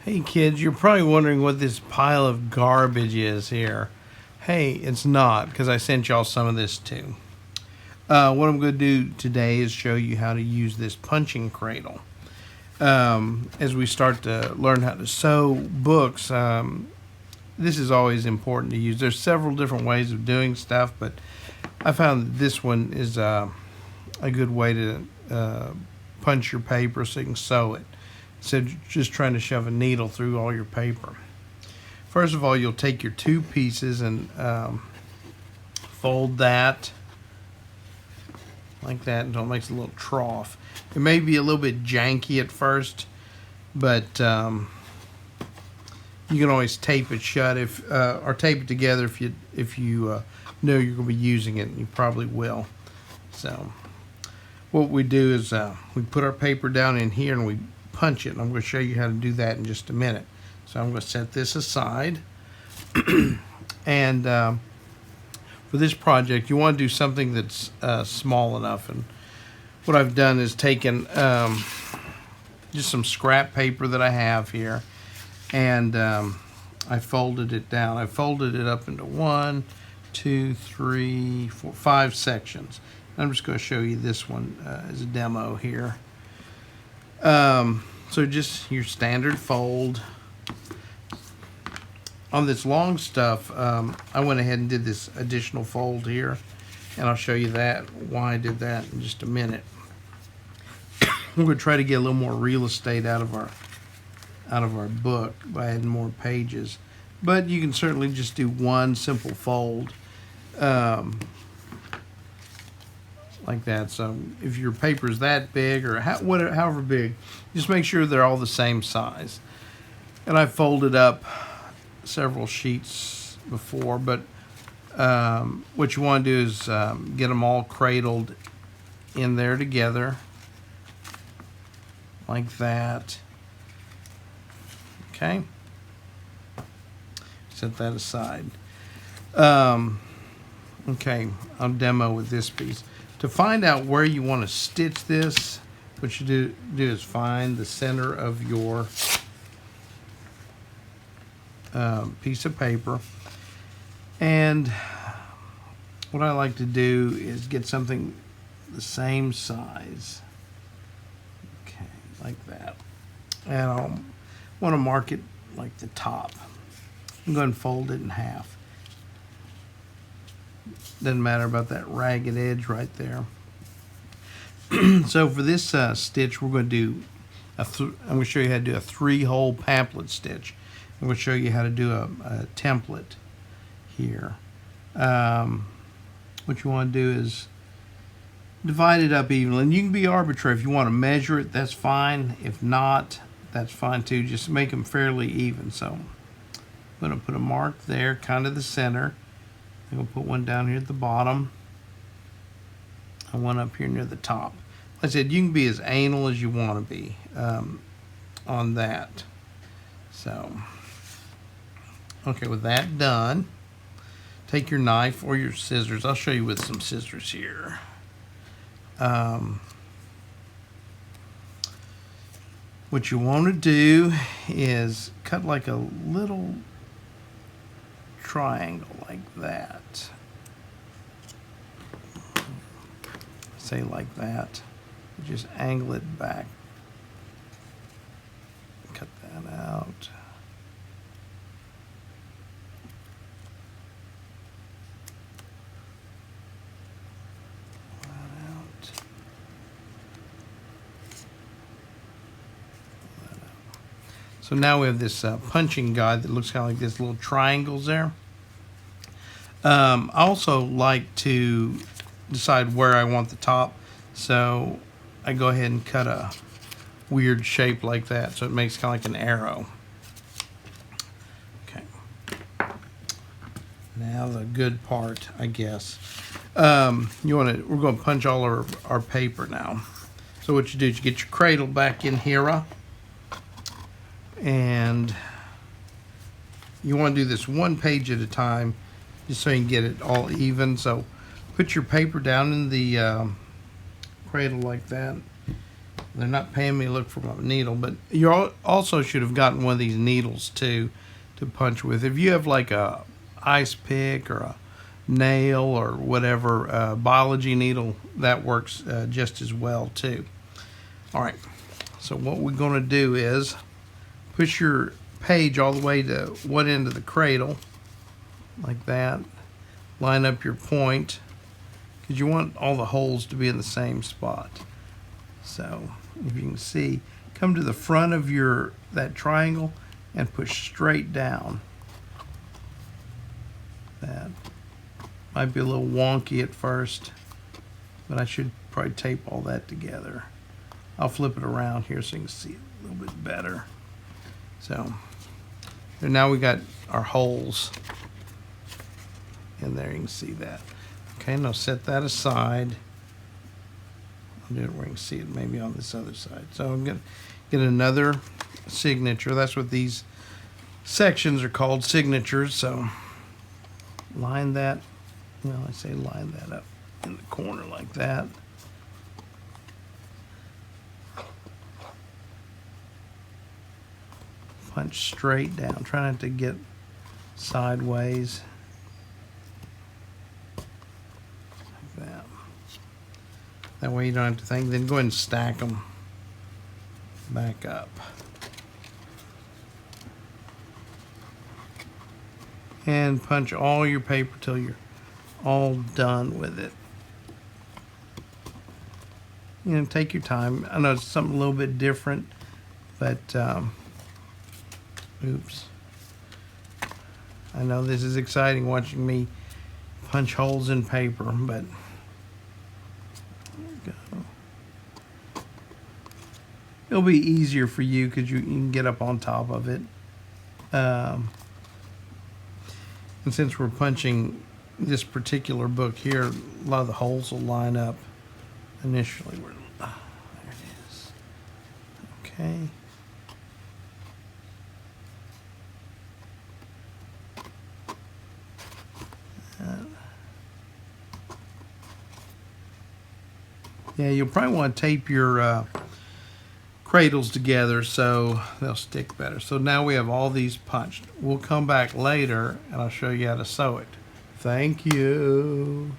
Hey kids, you're probably wondering what this pile of garbage is here. Hey, it's not, because I sent y'all some of this too. What I'm going to do today is show you how to use this punching cradle. As we start to learn how to sew books, this is always important to use. There's several different ways of doing stuff, but I found that this one is a good way to punch your paper so you can sew it, instead of just trying to shove a needle through all your paper. First of all, you'll take your two pieces and fold that like that until it makes a little trough. It may be a little bit janky at first, but you can always tape it shut or tape it together if you know you're going to be using it, and you probably will. So what we do is we put our paper down in here and we punch it, and I'm going to show you how to do that in just a minute. So I'm going to set this aside. And for this project, you want to do something that's small enough. And what I've done is taken just some scrap paper that I have here, and I folded it down. I folded it up into 1, 2, 3, 4, 5 sections. I'm just going to show you this one as a demo here. So just your standard fold. On this long stuff, I went ahead and did this additional fold here, and I'll show you why I did that in just a minute. We're going to try to get a little more real estate out of our book by adding more pages, but you can certainly just do one simple fold like that. So if your paper is that big, or however big, just make sure they're all the same size. And I folded up several sheets before, but what you want to do is get them all cradled in there together like that. Okay, set that aside. Okay, I'll demo with this piece. To find out where you want to stitch this, what you do is find the center of your piece of paper, and what I like to do is get something the same size, okay, like that, and I'll want to mark it like the top. I'm going to fold it in half. Doesn't matter about that ragged edge right there. So for this stitch, we're going to do I'm going to show you how to do a 3-hole pamphlet stitch. I'm going to show you how to do a template here. What you want to do is divide it up evenly, and you can be arbitrary. If you want to measure it, that's fine. If not, that's fine too. Just make them fairly even. So I'm going to put a mark there, kind of the center. I'm going to put one down here at the bottom and one up here near the top. Like I said, you can be as anal as you want to be on that. So, okay, with that done, take your knife or your scissors. I'll show you with some scissors here. What you want to do is cut like a little triangle like that. Say like that. Just angle it back. Cut that out. So now we have this punching guide that looks kind of like this, little triangles there. I also like to decide where I want the top, so I go ahead and cut a weird shape like that, so it makes kind of like an arrow. Okay. Now the good part, I guess. We're going to punch all our paper now. So what you do is you get your cradle back in here, and you want to do this one page at a time, just so you can get it all even. So put your paper down in the cradle like that. They're not paying me to look for my needle, but you also should have gotten one of these needles too to punch with. If you have like a ice pick or a nail or whatever biology needle, that works just as well too. All right, so what we're going to do is push your page all the way to one end of the cradle like that. Line up your point because you want all the holes to be in the same spot. So if you can see, come to the front of that triangle and push straight down. That might be a little wonky at first, but I should probably tape all that together. I'll flip it around here so you can see it a little bit better. So and now we got our holes in there. You can see that. Okay, now set that aside. I'll do it where you can see it maybe on this other side. So I'm going to get another signature. That's what these sections are called, signatures. So line that, well, I say line that up in the corner like that. Punch straight down. Try not to get sideways. Like that. That way you don't have to think. Then go ahead and stack them back up. And punch all your paper till you're all done with it. You know, take your time. I know it's something a little bit different, but oops. I know this is exciting watching me punch holes in paper, but there we go. It'll be easier for you because you can get up on top of it. And since we're punching this particular book here, a lot of the holes will line up initially. There it is. Okay. Yeah, you'll probably want to tape your cradles together so they'll stick better. So now we have all these punched. We'll come back later and I'll show you how to sew it. Thank you.